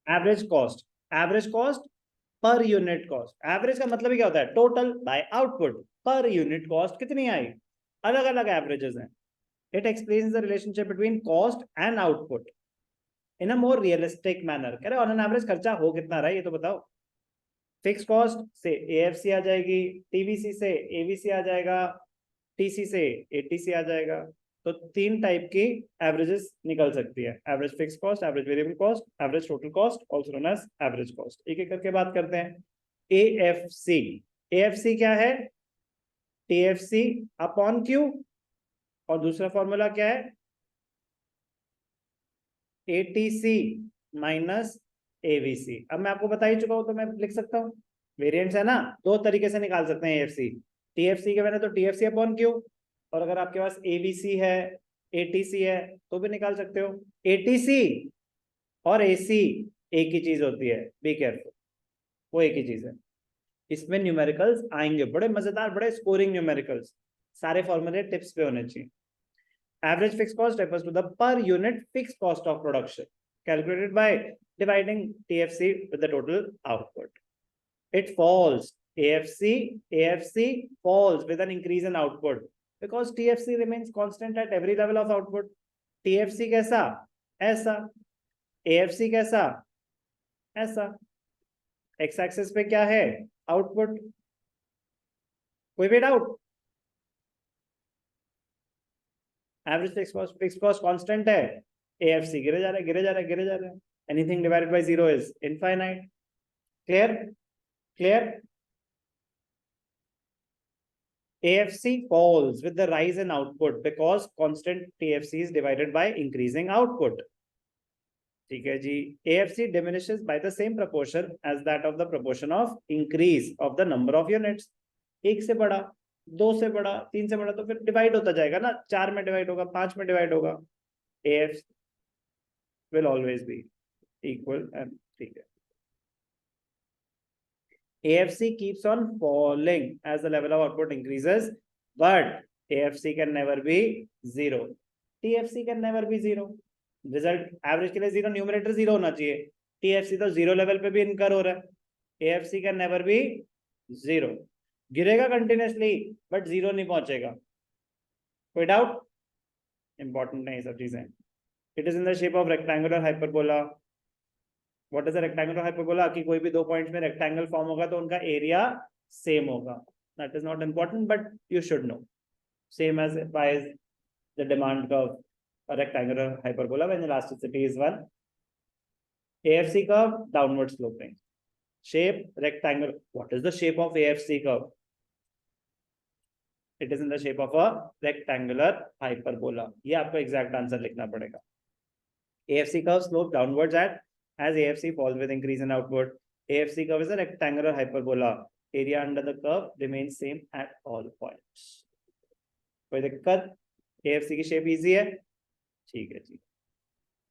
Average cost per unit cost. Average का मतलब ही क्या होता है? Total by output. Per unit cost कितनी आई? अलग अलग एवरेजेस हैं। It explains the relationship between cost and output in a more realistic manner. कह रहे ऑन एन एवरेज खर्चा हो कितना रहा है ये तो बताओ। फिक्स कॉस्ट से एएफसी आ जाएगी, टीवीसी से एवीसी आ जाएगा, टीसी से एटीसी आ जाएगा। तो तीन टाइप की एवरेजेस निकल सकती है, average fixed cost, average variable cost, average total cost, also known as average cost. एक एक करके बात करते हैं। एएफसी, एएफसी क्या है? टीएफसी अपॉन क्यू, और दूसरा फॉर्मूला क्या है? ATC minus AVC. अब मैं आपको बता ही चुका हूं तो मैं लिख सकता हूं, वेरिएंट्स है ना, दो तरीके से निकाल सकते हैं एएफसी। टीएफसी के मैंने तो टीएफसी अपॉन क्यू, और अगर आपके पास एवीसी है, एटीसी है, तो भी निकाल सकते हो। एटीसी और एसी एक ही चीज होती है, बी केयरफुल, वो एक ही चीज है। इसमें न्यूमेरिकल्स आएंगे बड़े मजेदार, बड़े स्कोरिंग न्यूमेरिकल्स। सारे फॉर्मूले टिप्स पे होने चाहिए। Average fixed cost refers to the per unit fixed cost of production, calculated by dividing TFC with the total output. It falls, AFC falls with an increase in output because TFC remains constant at every level of output. TFC कैसा? ऐसा। AFC कैसा? ऐसा। X axis पे क्या है? Output। कोई भी doubt? Average fixed cost constant है, एएफसी गिरे जा रहा है, गिरे जा रहा है, गिरे जा रहा है। Anything divided by zero is infinite. Clear? Clear? AFC falls with the rise in output because constant TFC is divided by increasing output. ठीक है जी। AFC diminishes by the same proportion as that of the proportion of increase of the number of units. एक से बड़ा, दो से बड़ा, तीन से बड़ा, तो फिर डिवाइड होता जाएगा ना, चार में डिवाइड होगा, पांच में डिवाइड होगा। AFC will always be equal and ठीक है। AFC keeps on falling as the level of output increases, but AFC can never be zero. TFC can never be zero. Result average के लिए zero, numerator zero होना चाहिए। TFC तो zero level पे भी इनकर हो रहा है। AFC can never be zero. गिरेगा कंटिन्यूसली बट जीरो नहीं पहुंचेगा। कोई डाउट? इंपॉर्टेंट नहीं सब चीजें। It is in the shape of rectangular hyperbola. What is a rectangular hyperbola? कि कोई भी दो पॉइंट्स में रेक्टेंगल फॉर्म होगा तो उनका एरिया सेम होगा। That is not important but you should know. Same as by the demand curve, a rectangular hyperbola when elasticity is 1. AFC curve, downward sloping. Shape, rectangle. What is the shape of AFC curve? It is in the shape of a rectangular hyperbola. ये आपको exact answer लिखना पड़ेगा। AFC curve slope downwards as AFC falls with increase in output. AFC curve is a rectangular hyperbola. Area under the curve remains same at all points. कोई दिक्कत? AFC की shape easy है? ठीक है जी।